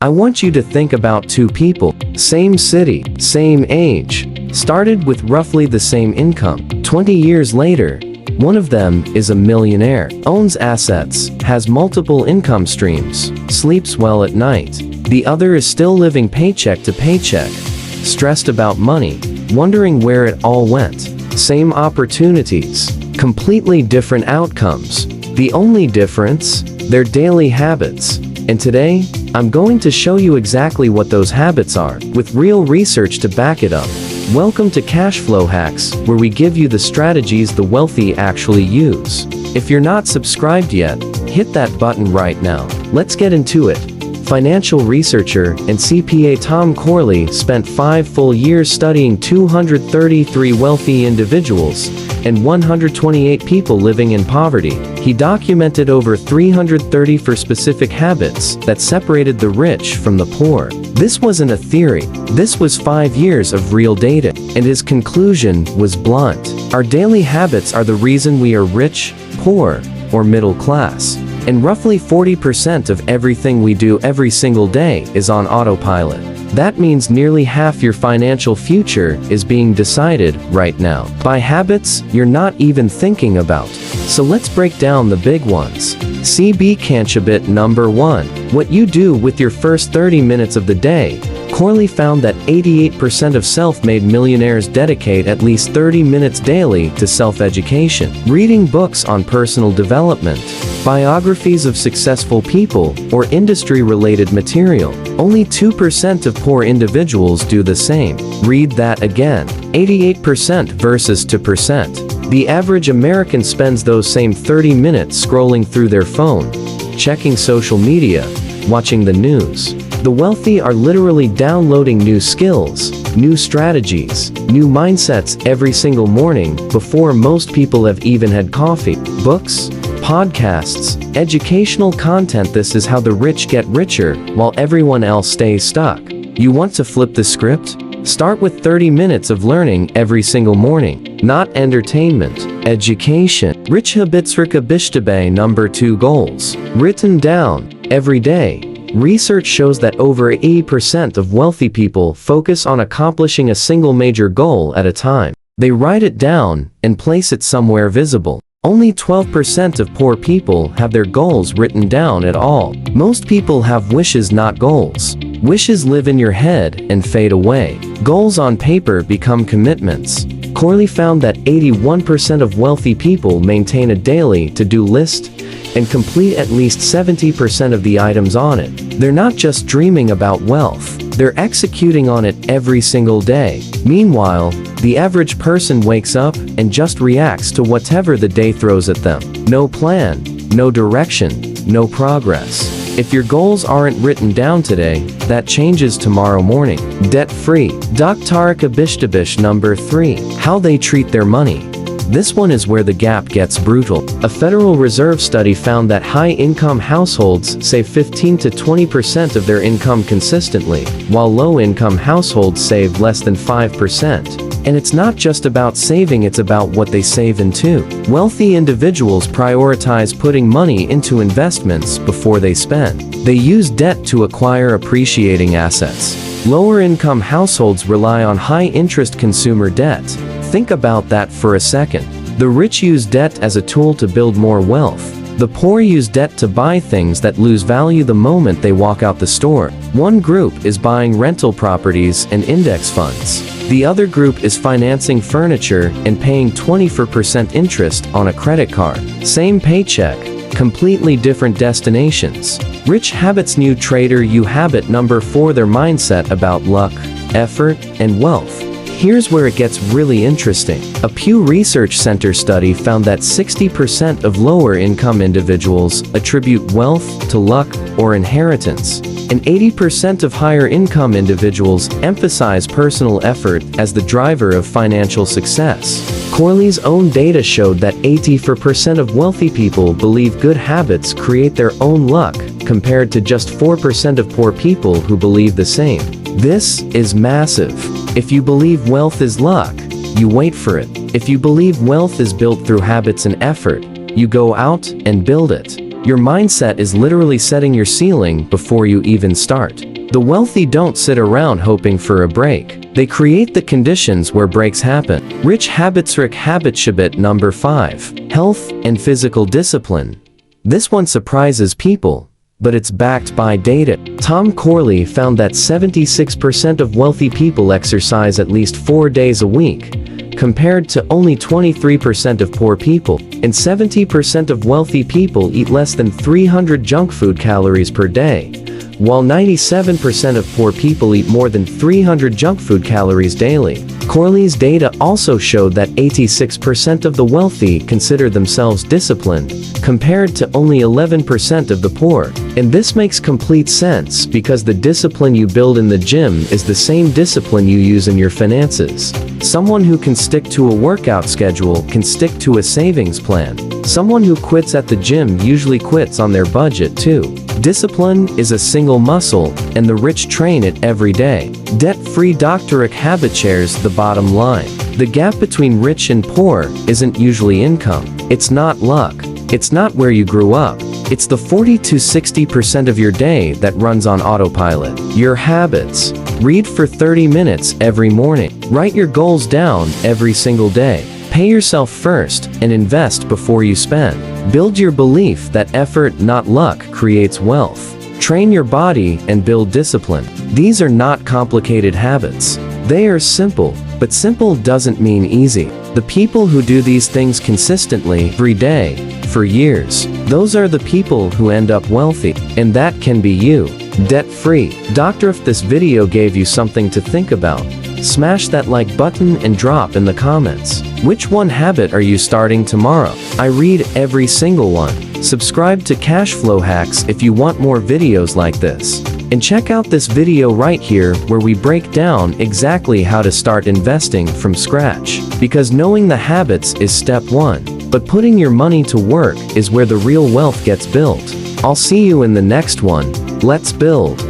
I want you to think about two people, same city, same age, started with roughly the same income. 20 years later, one of them is a millionaire, owns assets, has multiple income streams, sleeps well at night. The other is still living paycheck to paycheck, stressed about money, wondering where it all went. Same opportunities, completely different outcomes. The only difference? Their daily habits. And today, I'm going to show you exactly what those habits are, with real research to back it up. Welcome to Cash Flow Hacks, where we give you the strategies the wealthy actually use. If you're not subscribed yet, hit that button right now. Let's get into it. Financial researcher and CPA Tom Corley spent 5 full years studying 233 wealthy individuals and 128 people living in poverty. He documented over 330 specific habits that separated the rich from the poor. This wasn't a theory. This was 5 years of real data, and his conclusion was blunt. Our daily habits are the reason we are rich, poor, or middle class. And roughly 40% of everything we do every single day is on autopilot. That means nearly half your financial future is being decided right now by habits you're not even thinking about. So let's break down the big ones. CB Canchabit number 1. What you do with your first 30 minutes of the day. Corley found that 88% of self-made millionaires dedicate at least 30 minutes daily to self-education, reading books on personal development, biographies of successful people, or industry-related material. Only 2% of poor individuals do the same. Read that again. 88% versus 2%. The average American spends those same 30 minutes scrolling through their phone, checking social media, watching the news. The wealthy are literally downloading new skills, new strategies, new mindsets every single morning before most people have even had coffee. Books, podcasts, educational content. This is how the rich get richer while everyone else stays stuck. You want to flip the script? Start with 30 minutes of learning every single morning. Not entertainment, education. Rich habits. Number 2 goals. Written down every day. Research shows that over 80% of wealthy people focus on accomplishing a single major goal at a time. They write it down and place it somewhere visible. Only 12% of poor people have their goals written down at all. Most people have wishes, not goals. Wishes live in your head and fade away. Goals on paper become commitments. Corley found that 81% of wealthy people maintain a daily to-do list and complete at least 70% of the items on it. They're not just dreaming about wealth, they're executing on it every single day. Meanwhile, the average person wakes up and just reacts to whatever the day throws at them. No plan, no direction, no progress. If your goals aren't written down today, that changes tomorrow morning. Debt-free. Dr. number 3. How they treat their money. This one is where the gap gets brutal. A Federal Reserve study found that high-income households save 15 to 20% of their income consistently, while low-income households save less than 5%. And it's not just about saving, it's about what they save into. Wealthy individuals prioritize putting money into investments before they spend. They use debt to acquire appreciating assets. Lower-income households rely on high-interest consumer debt. Think about that for a second. The rich use debt as a tool to build more wealth. The poor use debt to buy things that lose value the moment they walk out the store. One group is buying rental properties and index funds. The other group is financing furniture and paying 24% interest on a credit card. Same paycheck, completely different destinations. Rich habits. New trader you habit number 4. Their mindset about luck, effort, and wealth. Here's where it gets really interesting. A Pew Research Center study found that 60% of lower-income individuals attribute wealth to luck or inheritance, and 80% of higher-income individuals emphasize personal effort as the driver of financial success. Corley's own data showed that 84% of wealthy people believe good habits create their own luck, compared to just 4% of poor people who believe the same. This is massive. If you believe wealth is luck, you wait for it. If you believe wealth is built through habits and effort, you go out and build it. Your mindset is literally setting your ceiling before you even start. The wealthy don't sit around hoping for a break. They create the conditions where breaks happen. Rich habits. Habit number 5. Health and physical discipline. This one surprises people, but it's backed by data. Tom Corley found that 76% of wealthy people exercise at least 4 days a week, compared to only 23% of poor people, and 70% of wealthy people eat less than 300 junk food calories per day, while 97% of poor people eat more than 300 junk food calories daily. Corley's data also showed that 86% of the wealthy consider themselves disciplined, compared to only 11% of the poor. And this makes complete sense because the discipline you build in the gym is the same discipline you use in your finances. Someone who can stick to a workout schedule can stick to a savings plan. Someone who quits at the gym usually quits on their budget too. Discipline is a single muscle, and the rich train it every day. Debt-free. Habit shares the bottom line. The gap between rich and poor isn't usually income. It's not luck. It's not where you grew up. It's the 40 to 60% of your day that runs on autopilot. Your habits. Read for 30 minutes every morning. Write your goals down every single day. Pay yourself first and invest before you spend. Build your belief that effort, not luck, creates wealth. Train your body and build discipline. These are not complicated habits. They are simple, but simple doesn't mean easy. The people who do these things consistently, every day, for years, those are the people who end up wealthy. And that can be you. Debt-free. If this video gave you something to think about, smash that like button and drop in the comments. Which one habit are you starting tomorrow? I read every single one. Subscribe to Cashflow Hacks if you want more videos like this. And check out this video right here where we break down exactly how to start investing from scratch. Because knowing the habits is step 1, but putting your money to work is where the real wealth gets built. I'll see you in the next one. Let's build.